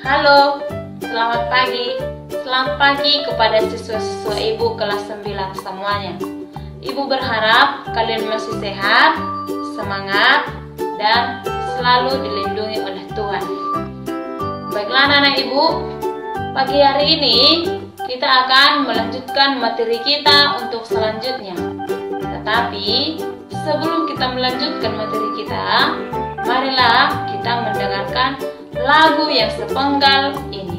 Halo, selamat pagi. Selamat pagi kepada siswa-siswa Ibu kelas 9 semuanya. Ibu berharap kalian masih sehat, semangat, dan selalu dilindungi oleh Tuhan. Baiklah anak-anak Ibu, pagi hari ini kita akan melanjutkan materi kita untuk selanjutnya. Tetapi sebelum kita melanjutkan materi kita, marilah kita mendengarkan lagu yang sepenggal ini.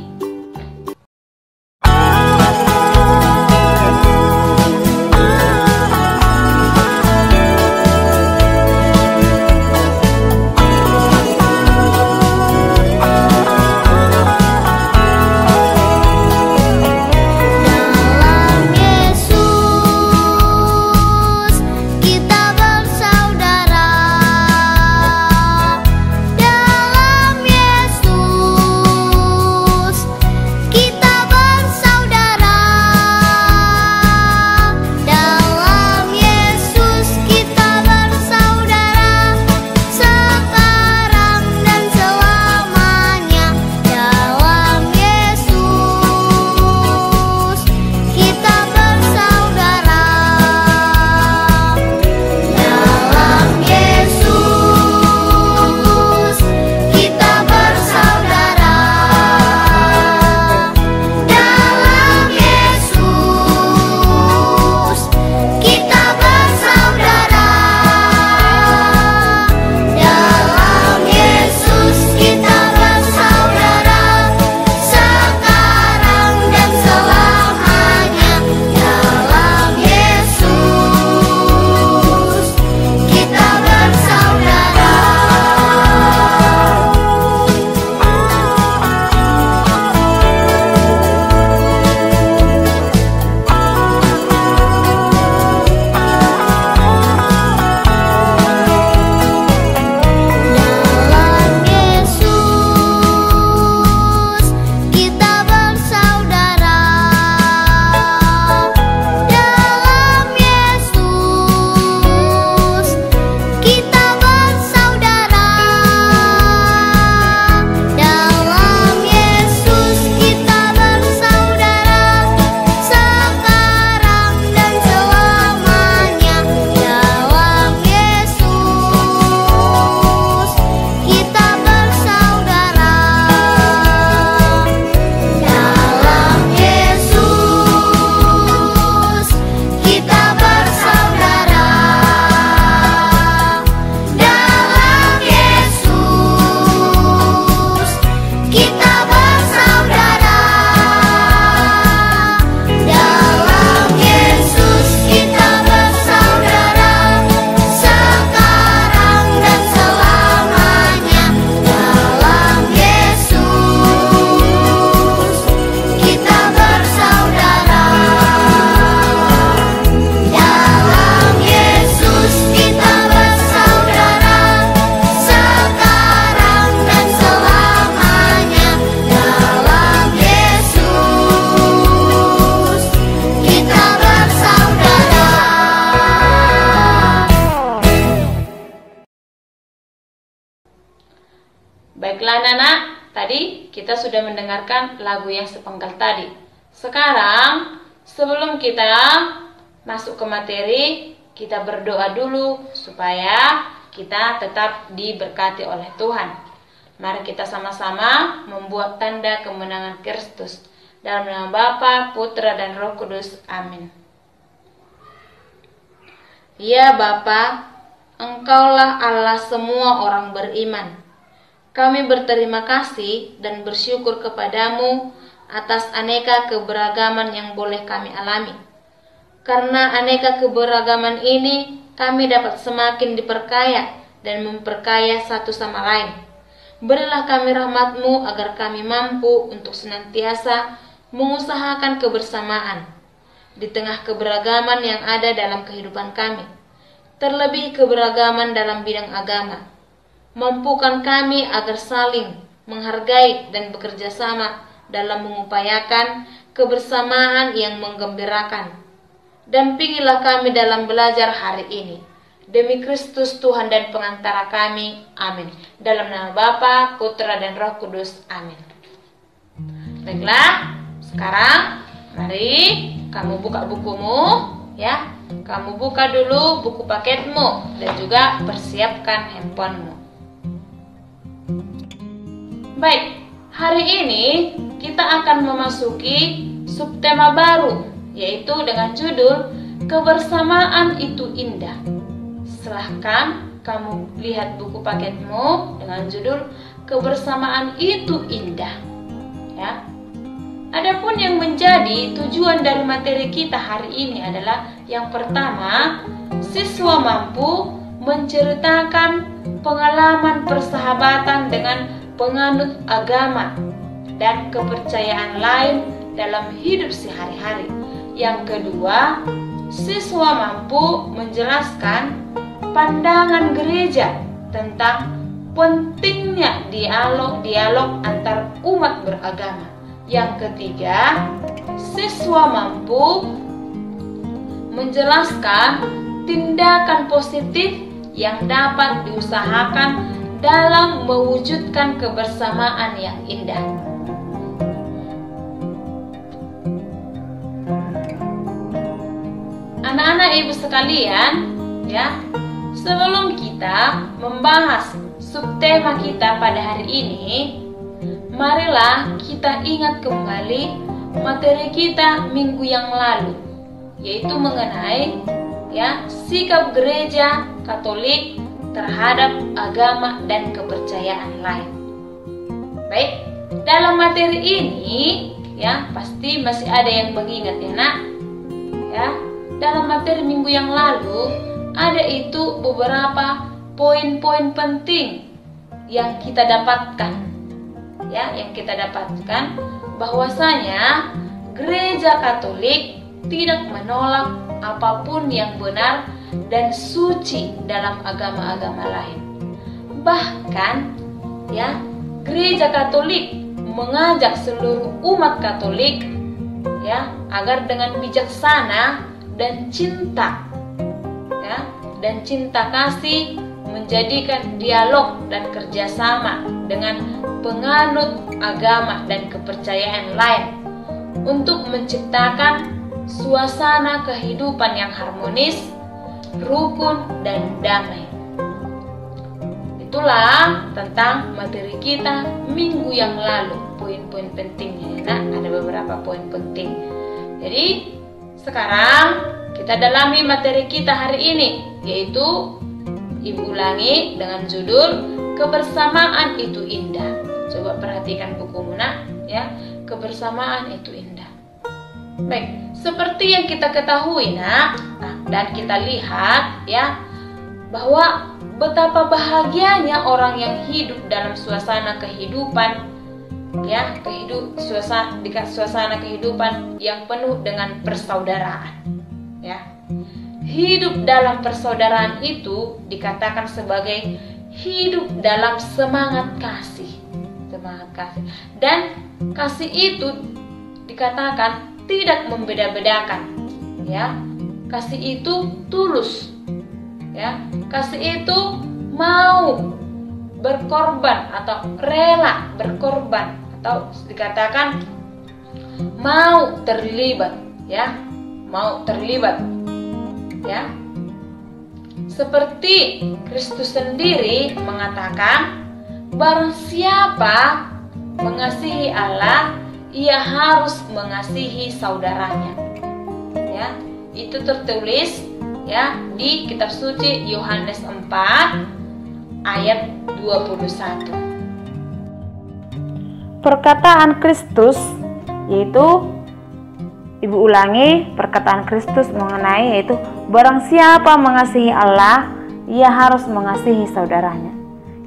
Baiklah anak-anak, tadi kita sudah mendengarkan lagu yang sepenggal tadi. Sekarang, sebelum kita masuk ke materi, kita berdoa dulu supaya kita tetap diberkati oleh Tuhan. Mari kita sama-sama membuat tanda kemenangan Kristus. Dalam nama Bapa, Putra, dan Roh Kudus. Amin. Ya Bapa, Engkaulah Allah semua orang beriman. Kami berterima kasih dan bersyukur kepadamu atas aneka keberagaman yang boleh kami alami. Karena aneka keberagaman ini, kami dapat semakin diperkaya dan memperkaya satu sama lain. Berilah kami rahmat-Mu agar kami mampu untuk senantiasa mengusahakan kebersamaan di tengah keberagaman yang ada dalam kehidupan kami. Terlebih keberagaman dalam bidang agama. Mampukan kami agar saling menghargai dan bekerja sama dalam mengupayakan kebersamaan yang menggembirakan. Dampingilah kami dalam belajar hari ini. Demi Kristus Tuhan dan pengantara kami. Amin. Dalam nama Bapa, Putra, dan Roh Kudus. Amin. Baiklah, sekarang mari kamu buka bukumu ya. Kamu buka dulu buku paketmu dan juga persiapkan handphonemu. Baik, hari ini kita akan memasuki subtema baru, yaitu dengan judul Kebersamaan Itu Indah. Silahkan kamu lihat buku paketmu dengan judul Kebersamaan Itu Indah. Ya. Adapun yang menjadi tujuan dari materi kita hari ini adalah yang pertama, siswa mampu menceritakan pengalaman persahabatan dengan penganut agama dan kepercayaan lain dalam hidup sehari-hari. Yang kedua, siswa mampu menjelaskan pandangan gereja tentang pentingnya dialog antar umat beragama. Yang ketiga, siswa mampu menjelaskan tindakan positif yang dapat diusahakan dalam mewujudkan kebersamaan yang indah. Anak-anak ibu sekalian, ya, sebelum kita membahas subtema kita pada hari ini, marilah kita ingat kembali materi kita minggu yang lalu, yaitu mengenai ya sikap gereja Katolik terhadap agama dan kepercayaan lain. Baik, dalam materi ini ya pasti masih ada yang mengingat ya nak. Ya, dalam materi minggu yang lalu ada itu beberapa poin-poin penting yang kita dapatkan. Ya, yang kita dapatkan bahwasanya gereja Katolik tidak menolak apapun yang benar dan suci dalam agama-agama lain. Bahkan ya, gereja Katolik mengajak seluruh umat Katolik ya agar dengan bijaksana dan cinta ya dan cinta kasih menjadikan dialog dan kerjasama dengan penganut agama dan kepercayaan lain untuk menciptakan suasana kehidupan yang harmonis, rukun, dan damai. Itulah tentang materi kita minggu yang lalu, poin-poin pentingnya. Nah, ada beberapa poin penting. Jadi, sekarang kita dalami materi kita hari ini, yaitu Ibu ulangi dengan judul Kebersamaan Itu Indah. Coba perhatikan bukumu nak, ya. Kebersamaan itu indah. Baik, seperti yang kita ketahui nak, dan kita lihat ya bahwa betapa bahagianya orang yang hidup dalam suasana kehidupan ya, suasana kehidupan yang penuh dengan persaudaraan. Ya. Hidup dalam persaudaraan itu dikatakan sebagai hidup dalam semangat kasih. Dan kasih itu dikatakan tidak membeda-bedakan. Ya. Kasih itu tulus. Ya. Kasih itu mau berkorban atau rela berkorban atau dikatakan mau terlibat, ya. Mau terlibat. Ya. Seperti Kristus sendiri mengatakan, barang siapa mengasihi Allah, ia harus mengasihi saudaranya. Ya, itu tertulis ya di kitab suci Yohanes 4 ayat 21. Perkataan Kristus yaitu Ibu ulangi perkataan Kristus mengenai yaitu barang siapa mengasihi Allah, ia harus mengasihi saudaranya.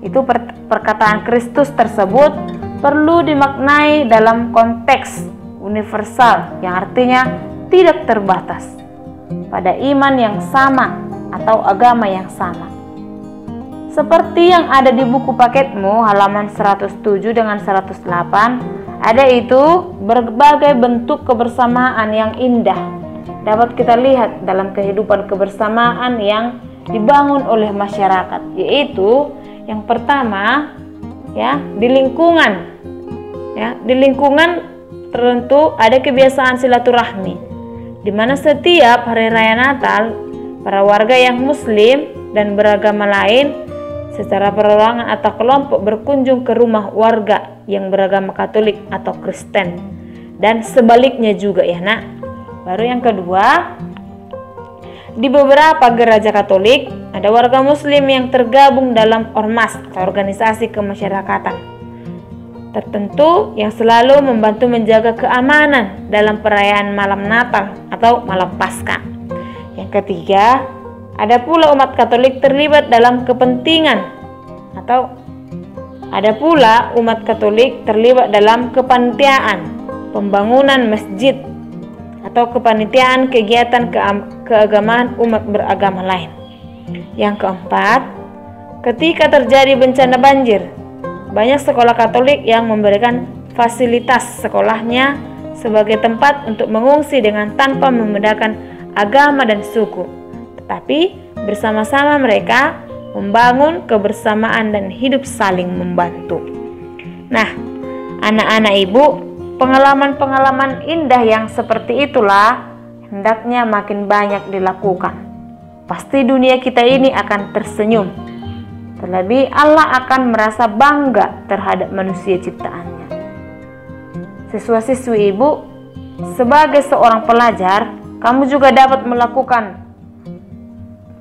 Itu perkataan Kristus tersebut perlu dimaknai dalam konteks universal yang artinya tidak terbatas pada iman yang sama atau agama yang sama. Seperti yang ada di buku paketmu halaman 107 dengan 108, ada itu berbagai bentuk kebersamaan yang indah dapat kita lihat dalam kehidupan kebersamaan yang dibangun oleh masyarakat, yaitu yang pertama ya di lingkungan tertentu ada kebiasaan silaturahmi, di mana setiap hari raya Natal, para warga yang muslim dan beragama lain secara perorangan atau kelompok berkunjung ke rumah warga yang beragama Katolik atau Kristen, dan sebaliknya juga ya nak. Baru yang kedua, di beberapa gereja Katolik ada warga muslim yang tergabung dalam ormas atau organisasi kemasyarakatan tertentu yang selalu membantu menjaga keamanan dalam perayaan malam Natal atau malam Paskah. Yang ketiga, ada pula umat Katolik terlibat dalam kepanitiaan pembangunan masjid atau kepanitiaan kegiatan keagamaan umat beragama lain. Yang keempat, ketika terjadi bencana banjir, banyak sekolah Katolik yang memberikan fasilitas sekolahnya sebagai tempat untuk mengungsi dengan tanpa membedakan agama dan suku, tetapi bersama-sama mereka membangun kebersamaan dan hidup saling membantu. Nah, anak-anak ibu, pengalaman-pengalaman indah yang seperti itulah hendaknya makin banyak dilakukan. Pasti dunia kita ini akan tersenyum. Terlebih Allah akan merasa bangga terhadap manusia ciptaannya. Siswa-siswi ibu, sebagai seorang pelajar, kamu juga dapat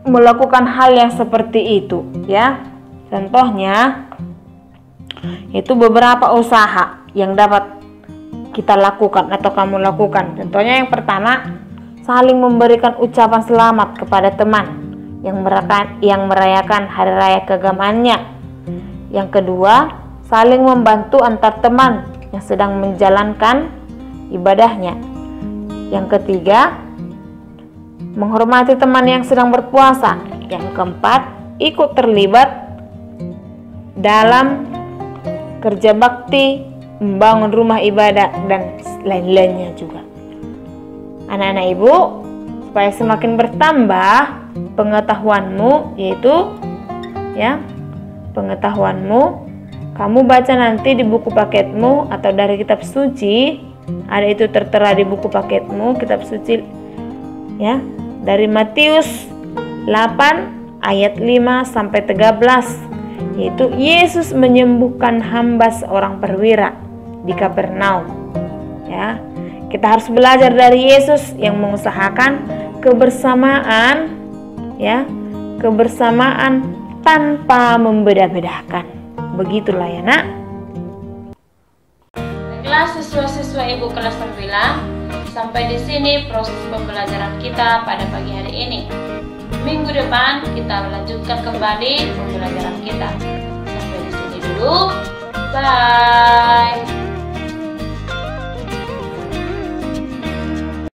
melakukan hal yang seperti itu ya. Contohnya itu beberapa usaha yang dapat kita lakukan atau kamu lakukan. Contohnya yang pertama, saling memberikan ucapan selamat kepada teman yang merayakan hari raya keagamaannya. Yang kedua, saling membantu antar teman yang sedang menjalankan ibadahnya. Yang ketiga, menghormati teman yang sedang berpuasa. Yang keempat, ikut terlibat dalam kerja bakti, membangun rumah ibadah dan lain-lainnya juga. Anak-anak ibu, supaya semakin bertambah pengetahuanmu, kamu baca nanti di buku paketmu atau dari kitab suci. Ada itu tertera di buku paketmu, kitab suci ya, dari Matius 8 ayat 5 sampai 13, yaitu Yesus menyembuhkan hamba seorang perwira di Kapernaum ya. Kita harus belajar dari Yesus yang mengusahakan kebersamaan ya, kebersamaan tanpa membeda-bedakan. Begitulah ya nak. Baiklah siswa-siswa ibu kelas 9, sampai di sini proses pembelajaran kita pada pagi hari ini. Minggu depan kita melanjutkan kembali pembelajaran kita. Sampai di sini dulu. Bye.